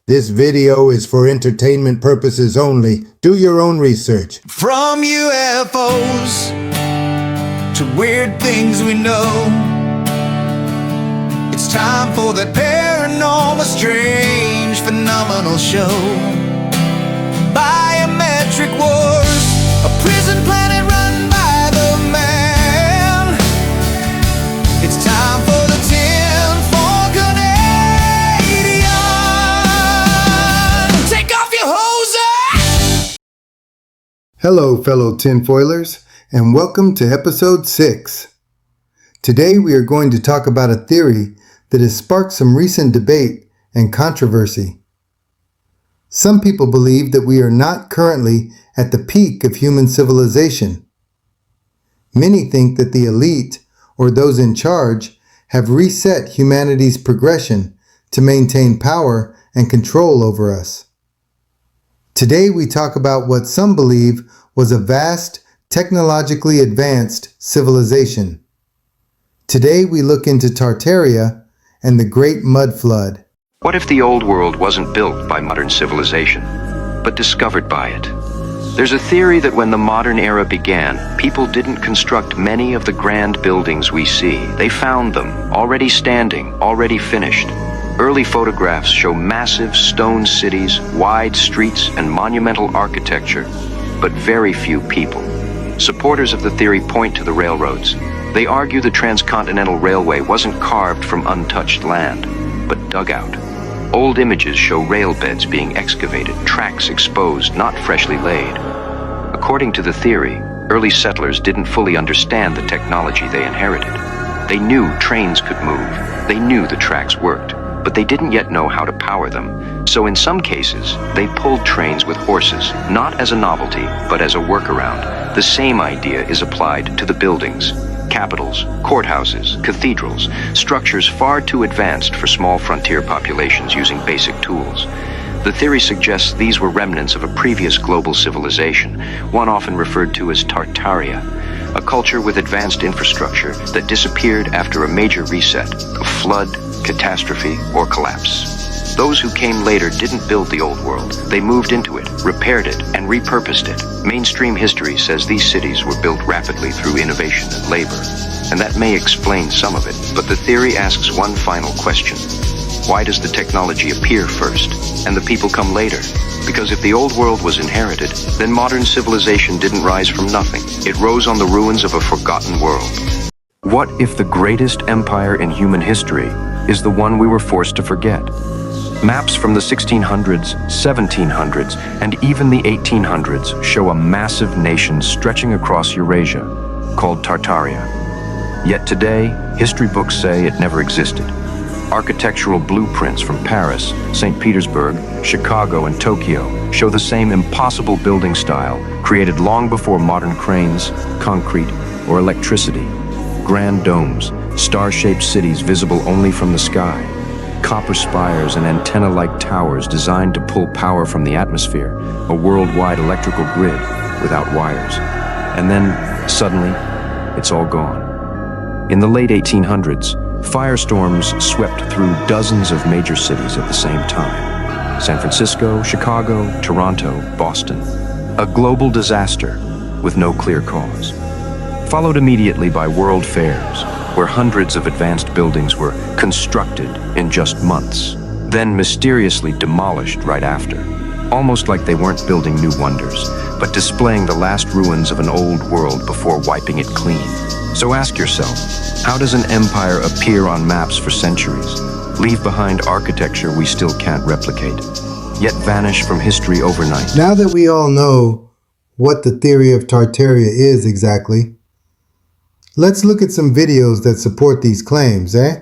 This video is for entertainment purposes only. Do your own research. From UFOs to weird things we know, it's time for that paranormal, strange, phenomenal show. Biometric wars, a prison planet run by the man. It's time for the Tinfoil Canadian. Take off your hose. Hello, fellow tinfoilers, and welcome to episode 6. Today we are going to talk about a theory that has sparked some recent debate and controversy. Some people believe that we are not currently at the peak of human civilization. Many think that the elite, or those in charge, have reset humanity's progression to maintain power and control over us. Today we talk about what some believe was a vast, technologically advanced civilization. Today we look into Tartaria and the Great Mud Flood. What if the old world wasn't built by modern civilization, but discovered by it? There's a theory that when the modern era began, people didn't construct many of the grand buildings we see. They found them, already standing, already finished. Early photographs show massive stone cities, wide streets, and monumental architecture, but very few people. Supporters of the theory point to the railroads. They argue the transcontinental railway wasn't carved from untouched land, but dug out. Old images show rail beds being excavated, tracks exposed, not freshly laid. According to the theory, early settlers didn't fully understand the technology they inherited. They knew trains could move, they knew the tracks worked, but they didn't yet know how to power them. So in some cases, they pulled trains with horses, not as a novelty, but as a workaround. The same idea is applied to the buildings. Capitals, courthouses, cathedrals, structures far too advanced for small frontier populations using basic tools. The theory suggests these were remnants of a previous global civilization, one often referred to as Tartaria, a culture with advanced infrastructure that disappeared after a major reset, a flood, catastrophe, or collapse. Those who came later didn't build the old world. They moved into it, repaired it, and repurposed it. Mainstream history says these cities were built rapidly through innovation and labor, and that may explain some of it, but the theory asks one final question. Why does the technology appear first, and the people come later? Because if the old world was inherited, then modern civilization didn't rise from nothing. It rose on the ruins of a forgotten world. What if the greatest empire in human history is the one we were forced to forget? Maps from the 1600s, 1700s, and even the 1800s show a massive nation stretching across Eurasia, called Tartaria. Yet today, history books say it never existed. Architectural blueprints from Paris, St. Petersburg, Chicago, and Tokyo show the same impossible building style created long before modern cranes, concrete, or electricity. Grand domes, star-shaped cities visible only from the sky, copper spires and antenna-like towers designed to pull power from the atmosphere, a worldwide electrical grid without wires. And then, suddenly, it's all gone. In the late 1800s, firestorms swept through dozens of major cities at the same time. San Francisco, Chicago, Toronto, Boston. A global disaster with no clear cause. Followed immediately by world fairs, where hundreds of advanced buildings were constructed in just months, then mysteriously demolished right after. Almost like they weren't building new wonders, but displaying the last ruins of an old world before wiping it clean. So ask yourself, how does an empire appear on maps for centuries, leave behind architecture we still can't replicate, yet vanish from history overnight? Now that we all know what the theory of Tartaria is exactly, let's look at some videos that support these claims, eh?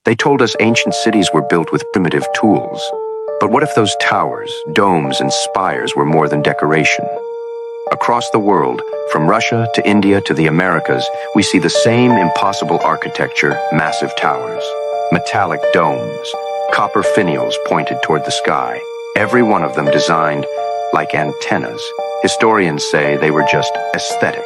They told us ancient cities were built with primitive tools. But what if those towers, domes, and spires were more than decoration? Across the world, from Russia to India to the Americas, we see the same impossible architecture, massive towers, metallic domes, copper finials pointed toward the sky, every one of them designed like antennas. Historians say they were just aesthetic.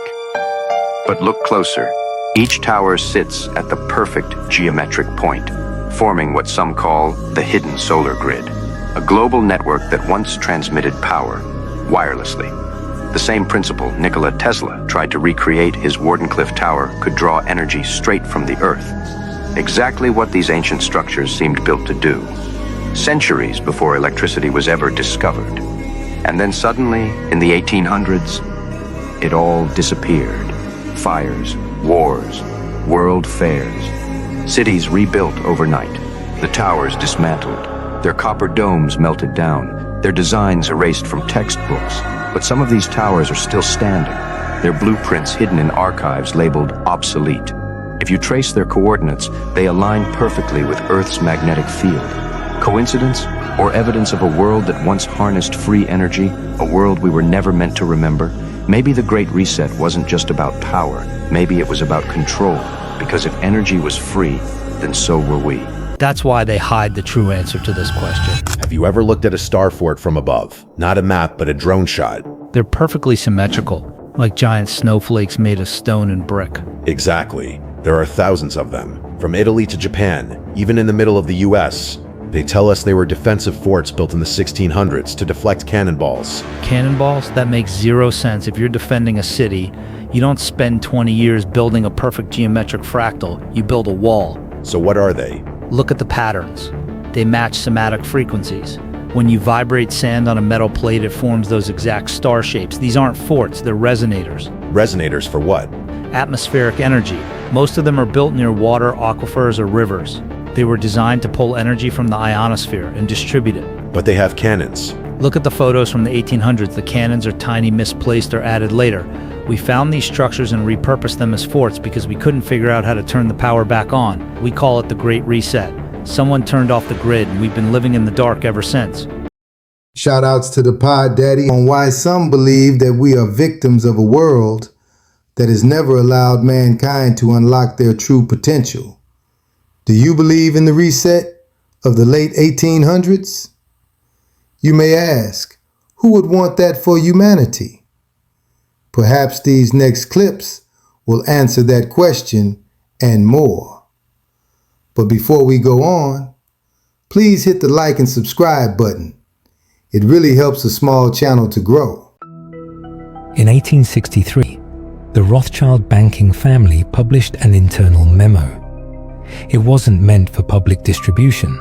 But look closer. Each tower sits at the perfect geometric point. forming what some call the hidden solar grid, a global network that once transmitted power wirelessly. The same principle Nikola Tesla tried to recreate his Wardenclyffe Tower could draw energy straight from the Earth. Exactly what these ancient structures seemed built to do, centuries before electricity was ever discovered. And then suddenly, in the 1800s, it all disappeared. Fires, wars, world fairs. Cities rebuilt overnight. The towers dismantled. Their copper domes melted down. Their designs erased from textbooks. But some of these towers are still standing. Their blueprints hidden in archives labeled obsolete. If you trace their coordinates, they align perfectly with Earth's magnetic field. Coincidence? Or evidence of a world that once harnessed free energy, a world we were never meant to remember? Maybe the Great Reset wasn't just about power. Maybe it was about control. Because if energy was free, then so were we. That's why they hide the true answer to this question. Have you ever looked at a star fort from above? Not a map, but a drone shot. They're perfectly symmetrical, like giant snowflakes made of stone and brick. Exactly. There are thousands of them. From Italy to Japan, even in the middle of the US. They tell us they were defensive forts built in the 1600s to deflect cannonballs. Cannonballs? That makes zero sense. If you're defending a city, you don't spend 20 years building a perfect geometric fractal. You build a wall. So what are they? Look at the patterns. They match somatic frequencies. When you vibrate sand on a metal plate, it forms those exact star shapes. These aren't forts, they're resonators. Resonators for what? Atmospheric energy. Most of them are built near water, aquifers, or rivers. They were designed to pull energy from the ionosphere and distribute it. But they have cannons. Look at the photos from the 1800s. The cannons are tiny, misplaced, or added later. We found these structures and repurposed them as forts because we couldn't figure out how to turn the power back on. We call it the Great Reset. Someone turned off the grid, and we've been living in the dark ever since. Shout outs to the Pod Daddy on why some believe that we are victims of a world that has never allowed mankind to unlock their true potential. Do you believe in the reset of the late 1800s? You may ask, who would want that for humanity? Perhaps these next clips will answer that question and more. But before we go on, please hit the like and subscribe button. It really helps a small channel to grow. In 1863, the Rothschild banking family published an internal memo. It wasn't meant for public distribution.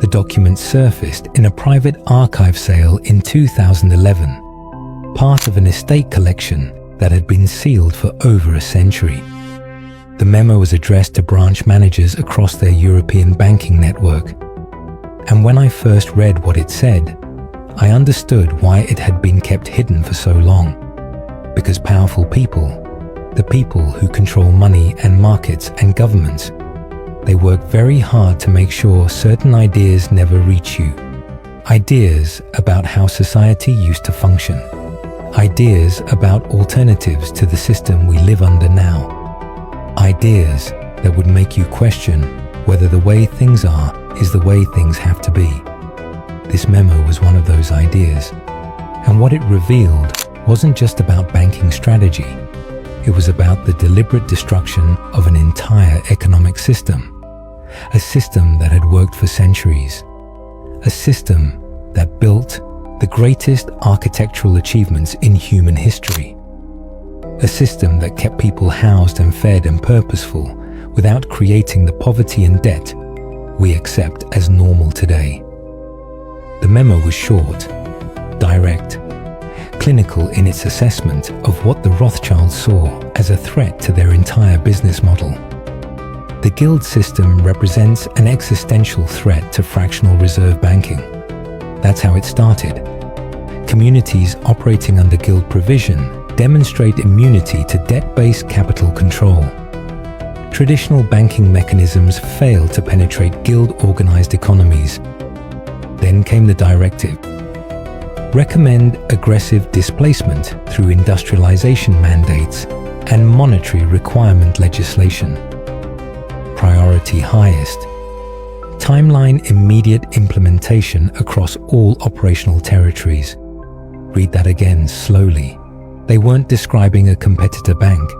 The document surfaced in a private archive sale in 2011, part of an estate collection that had been sealed for over a century. The memo was addressed to branch managers across their European banking network. And when I first read what it said, I understood why it had been kept hidden for so long. Because powerful people, the people who control money and markets and governments, they work very hard to make sure certain ideas never reach you. Ideas about how society used to function. Ideas about alternatives to the system we live under now. Ideas that would make you question whether the way things are is the way things have to be. This memo was one of those ideas. And what it revealed wasn't just about banking strategy. It was about the deliberate destruction of an entire economic system. A system that had worked for centuries. A system that built the greatest architectural achievements in human history. A system that kept people housed and fed and purposeful without creating the poverty and debt we accept as normal today. The memo was short, direct, clinical in its assessment of what the Rothschilds saw as a threat to their entire business model. The guild system represents an existential threat to fractional reserve banking. That's how it started. Communities operating under guild provision demonstrate immunity to debt-based capital control. Traditional banking mechanisms failed to penetrate guild-organized economies. Then came the directive. Recommend aggressive displacement through industrialization mandates and monetary requirement legislation. Priority highest. Timeline immediate implementation across all operational territories. Read that again slowly. They weren't describing a competitor bank.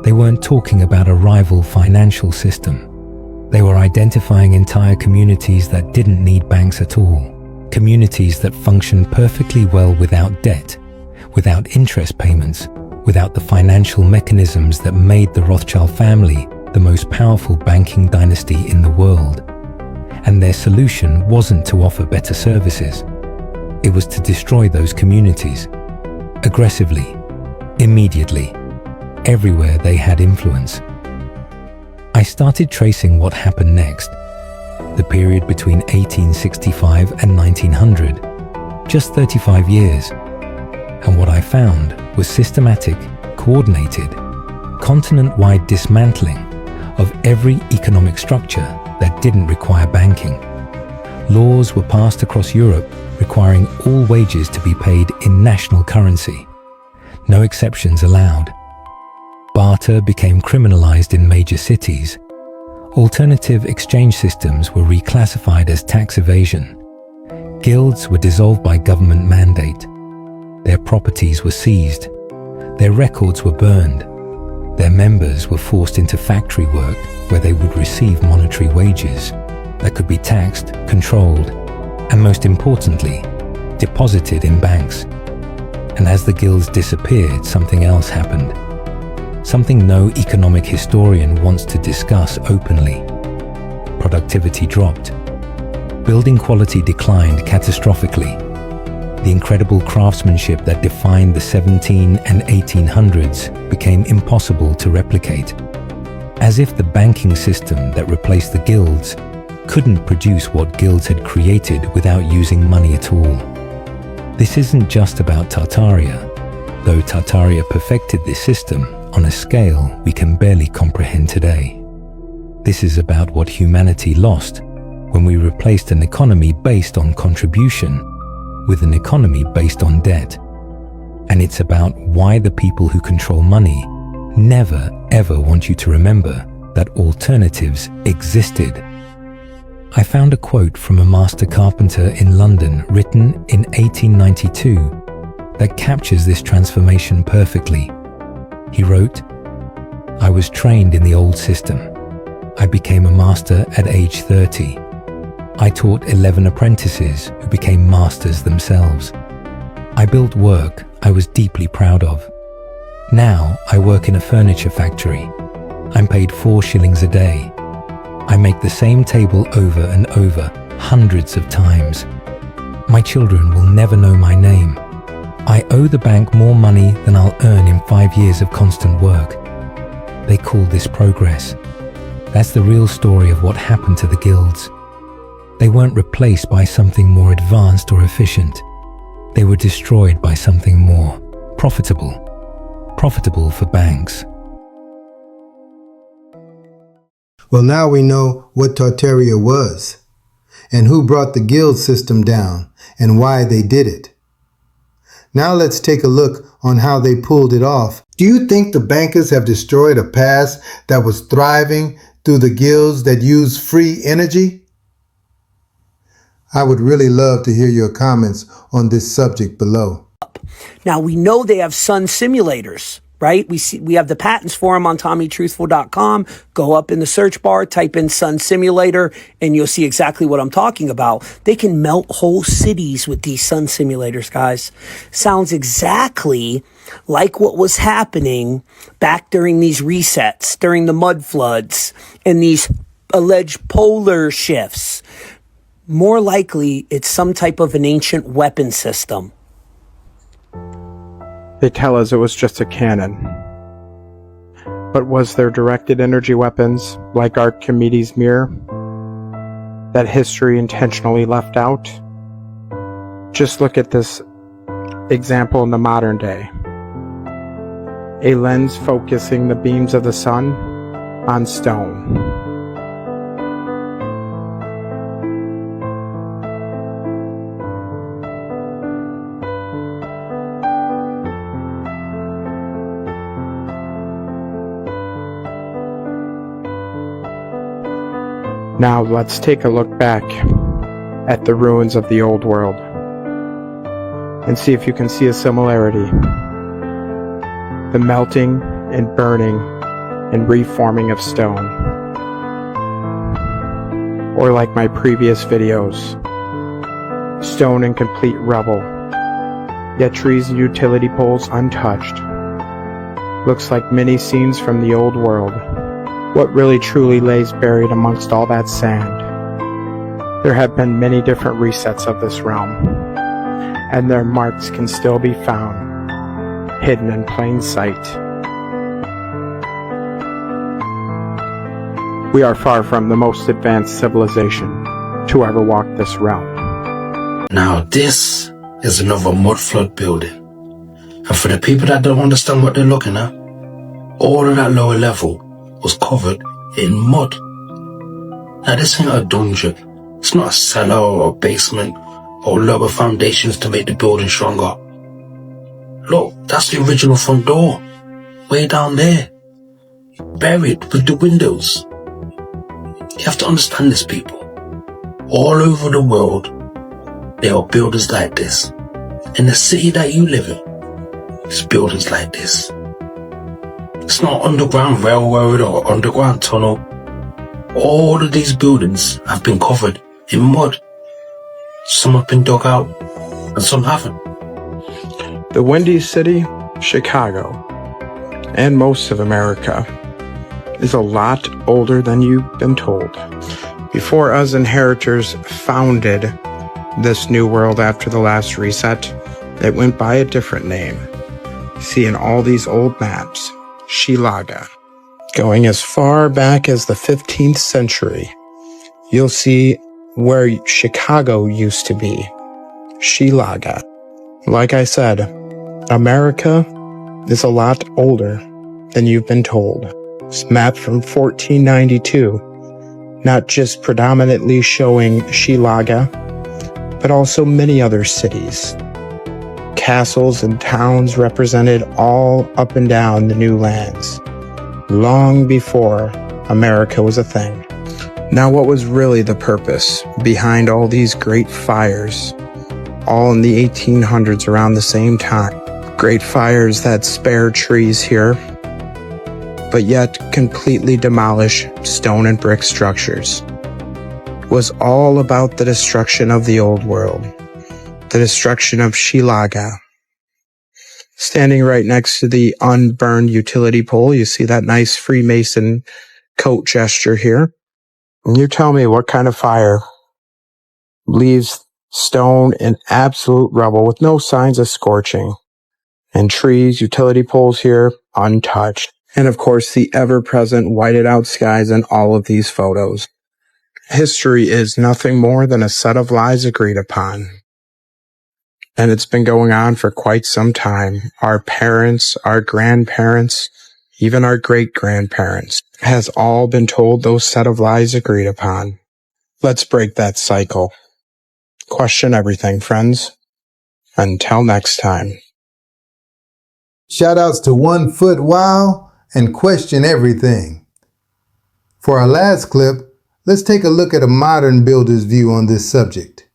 They weren't talking about a rival financial system. They were identifying entire communities that didn't need banks at all. Communities that functioned perfectly well without debt, without interest payments, without the financial mechanisms that made the Rothschild family the most powerful banking dynasty in the world. And their solution wasn't to offer better services. It was to destroy those communities. Aggressively, immediately, everywhere they had influence. I started tracing what happened next. The period between 1865 and 1900, just 35 years. And what I found was systematic, coordinated, continent-wide dismantling of every economic structure that didn't require banking. Laws were passed across Europe requiring all wages to be paid in national currency. No exceptions allowed. Barter became criminalized in major cities. Alternative exchange systems were reclassified as tax evasion. Guilds were dissolved by government mandate. Their properties were seized. Their records were burned. Their members were forced into factory work where they would receive monetary wages that could be taxed, controlled, and most importantly, deposited in banks. And as the guilds disappeared, something else happened. Something no economic historian wants to discuss openly. Productivity dropped. Building quality declined catastrophically. The incredible craftsmanship that defined the 17 and 1800s became impossible to replicate. As if the banking system that replaced the guilds couldn't produce what guilds had created without using money at all. This isn't just about Tartaria, though Tartaria perfected this system on a scale we can barely comprehend today. This is about what humanity lost when we replaced an economy based on contribution with an economy based on debt. And it's about why the people who control money never ever want you to remember that alternatives existed. I found a quote from a master carpenter in London written in 1892 that captures this transformation perfectly. He wrote, "I was trained in the old system. I became a master at age 30. I taught 11 apprentices who became masters themselves. I built work I was deeply proud of. Now I work in a furniture factory. I'm paid 4 shillings a day. I make the same table over and over, hundreds of times. My children will never know my name. I owe the bank more money than I'll earn in 5 years of constant work." They call this progress. That's the real story of what happened to the guilds. They weren't replaced by something more advanced or efficient. They were destroyed by something more profitable. Profitable for banks. Well, now we know what Tartaria was, and who brought the guild system down, and why they did it. Now let's take a look on how they pulled it off. Do you think the bankers have destroyed a past that was thriving through the guilds that use free energy? I would really love to hear your comments on this subject below. Now, we know they have sun simulators, right? We have the patents for them on TommyTruthful.com. Go up in the search bar, type in sun simulator, and you'll see exactly what I'm talking about. They can melt whole cities with these sun simulators, guys. Sounds exactly like what was happening back during these resets, during the mud floods, and these alleged polar shifts. More likely, it's some type of an ancient weapon system. They tell us it was just a cannon. But was there directed energy weapons, like Archimedes' mirror, that history intentionally left out? Just look at this example in the modern day. A lens focusing the beams of the sun on stone. Now let's take a look back at the ruins of the old world and see if you can see a similarity. The melting and burning and reforming of stone. Or like my previous videos, stone in complete rubble, yet trees and utility poles untouched. Looks like mini scenes from the old world. What really truly lays buried amongst all that sand? There have been many different resets of this realm, and their marks can still be found, hidden in plain sight. We are far from the most advanced civilization to ever walk this realm. Now this is another mud flood building. And for the people that don't understand what they're looking at, all of that lower level was covered in mud. Now this ain't a dungeon. It's not a cellar or a basement or lower foundations to make the building stronger. Look, that's the original front door. Way down there. Buried with the windows. You have to understand this, people. All over the world, there are buildings like this. In the city that you live in, there's buildings like this. It's not underground railroad or underground tunnel. All of these buildings have been covered in mud. Some have been dug out, and some haven't. The Windy City, Chicago, and most of America is a lot older than you've been told. Before us inheritors founded this new world after the last reset, it went by a different name. See in all these old maps, Shilaga. Going as far back as the 15th century, you'll see where Chicago used to be, Shilaga. Like I said, America is a lot older than you've been told. It's mapped from 1492, not just predominantly showing Shilaga, but also many other cities. Castles and towns represented all up and down the new lands, long before America was a thing. Now, what was really the purpose behind all these great fires, all in the 1800s around the same time? Great fires that spare trees here, but yet completely demolish stone and brick structures. Was all about the destruction of the old world, the destruction of Shilaga. Standing right next to the unburned utility pole, you see that nice Freemason coat gesture here. And you tell me what kind of fire leaves stone in absolute rubble with no signs of scorching, and trees, utility poles here, untouched. And of course, the ever-present whited out skies in all of these photos. History is nothing more than a set of lies agreed upon. And it's been going on for quite some time. Our parents, our grandparents, even our great-grandparents has all been told those set of lies agreed upon. Let's break that cycle. Question everything, friends. Until next time. Shoutouts to 1 Foot Wow and Question Everything. For our last clip, let's take a look at a modern builder's view on this subject.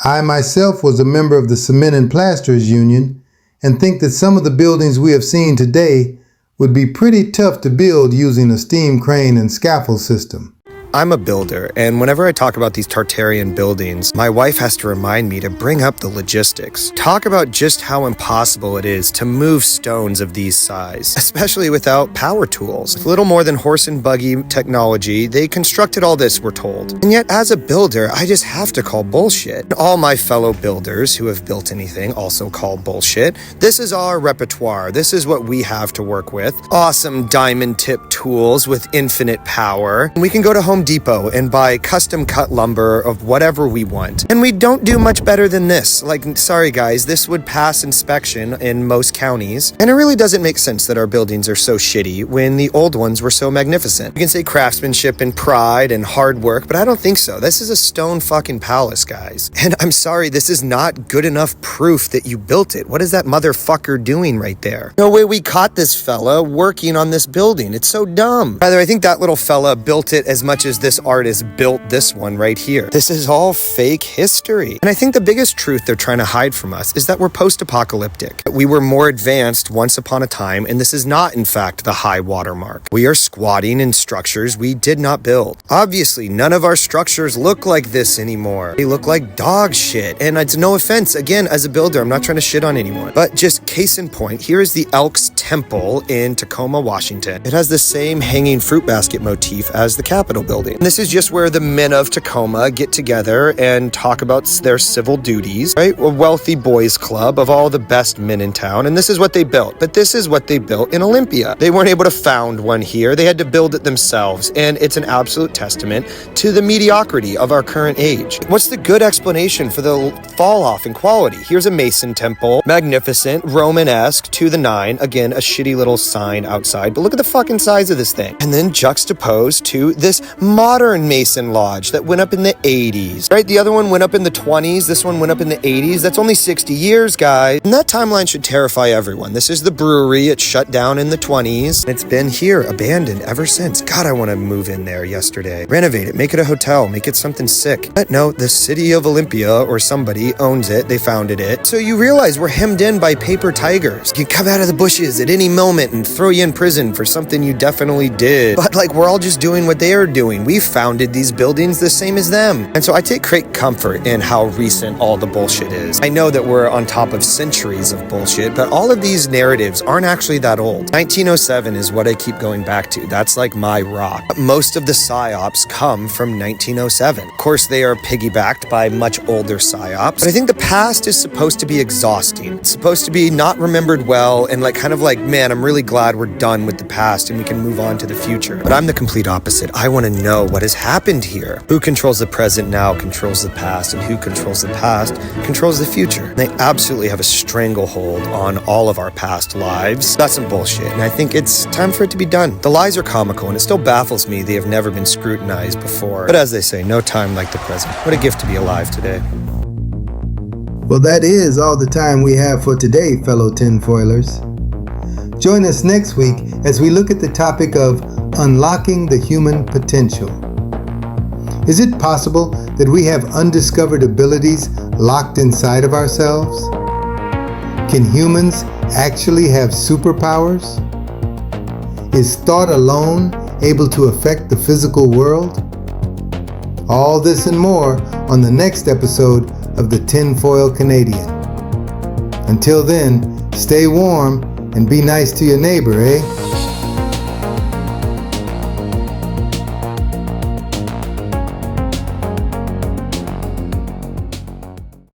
I myself was a member of the Cement and Plasterers Union and think that some of the buildings we have seen today would be pretty tough to build using a steam crane and scaffold system. I'm a builder, and whenever I talk about these Tartarian buildings, my wife has to remind me to bring up the logistics. Talk about just how impossible it is to move stones of these size, especially without power tools. With little more than horse and buggy technology, they constructed all this, we're told. And yet, as a builder, I just have to call bullshit. All my fellow builders who have built anything also call bullshit. This is our repertoire. This is what we have to work with. Awesome diamond tip tools with infinite power. We can go to Home Depot and buy custom cut lumber of whatever we want. And we don't do much better than this. Like, sorry guys, this would pass inspection in most counties. And it really doesn't make sense that our buildings are so shitty when the old ones were so magnificent. You can say craftsmanship and pride and hard work, but I don't think so. This is a stone fucking palace, guys. And I'm sorry, this is not good enough proof that you built it. What is that motherfucker doing right there? No way we caught this fella working on this building. It's so dumb. Rather, I think that little fella built it as much as here's this artist built this one right here. This is all fake history. And I think the biggest truth they're trying to hide from us is that we're post-apocalyptic. We were more advanced once upon a time, and this is not, in fact, the high watermark. We are squatting in structures we did not build. Obviously, none of our structures look like this anymore. They look like dog shit. And it's no offense, again, as a builder, I'm not trying to shit on anyone. But just case in point, here is the Elks Temple in Tacoma, Washington. It has the same hanging fruit basket motif as the Capitol building. And this is just where the men of Tacoma get together and talk about their civil duties, right? A wealthy boys club of all the best men in town. And this is what they built. But this is what they built in Olympia. They weren't able to found one here. They had to build it themselves. And it's an absolute testament to the mediocrity of our current age. What's the good explanation for the fall off in quality? Here's a Mason temple, magnificent, Romanesque to the nine. Again, a shitty little sign outside, but look at the fucking size of this thing. And then juxtaposed to this modern Mason lodge that went up in the 80s, right? The other one went up in the 20s. This one went up in the 80s. That's only 60 years, guys. And that timeline should terrify everyone. This is the brewery. It shut down in the 20s. It's been here, abandoned ever since. God, I want to move in there yesterday. Renovate it, make it a hotel, make it something sick. But no, the city of Olympia or somebody owns it. They founded it. So you realize we're hemmed in by paper tigers. You come out of the bushes at any moment and throw you in prison for something you definitely did. But like, we're all just doing what they are doing. We founded these buildings the same as them. And so I take great comfort in how recent all the bullshit is. I know that we're on top of centuries of bullshit, but all of these narratives aren't actually that old. 1907 is what I keep going back to. That's like my rock. Most of the psyops come from 1907. Of course, they are piggybacked by much older psyops, but I think the past is supposed to be exhausting. It's supposed to be not remembered well and like kind of like, man, I'm really glad we're done with the past and we can move on to the future. But I'm the complete opposite. I want to know what has happened here. Who controls the present now controls the past, and who controls the past controls the future. They absolutely have a stranglehold on all of our past lives. That's some bullshit, and I think it's time for it to be done. The lies are comical, and it still baffles me they have never been scrutinized before. But as they say, no time like the present. What a gift to be alive today. Well, that is all the time we have for today, fellow tinfoilers. Join us next week as we look at the topic of unlocking the human potential. Is it possible that we have undiscovered abilities locked inside of ourselves? Can humans actually have superpowers? Is thought alone able to affect the physical world? All this and more on the next episode of the Tinfoil Canadian. Until then, stay warm and be nice to your neighbor, eh?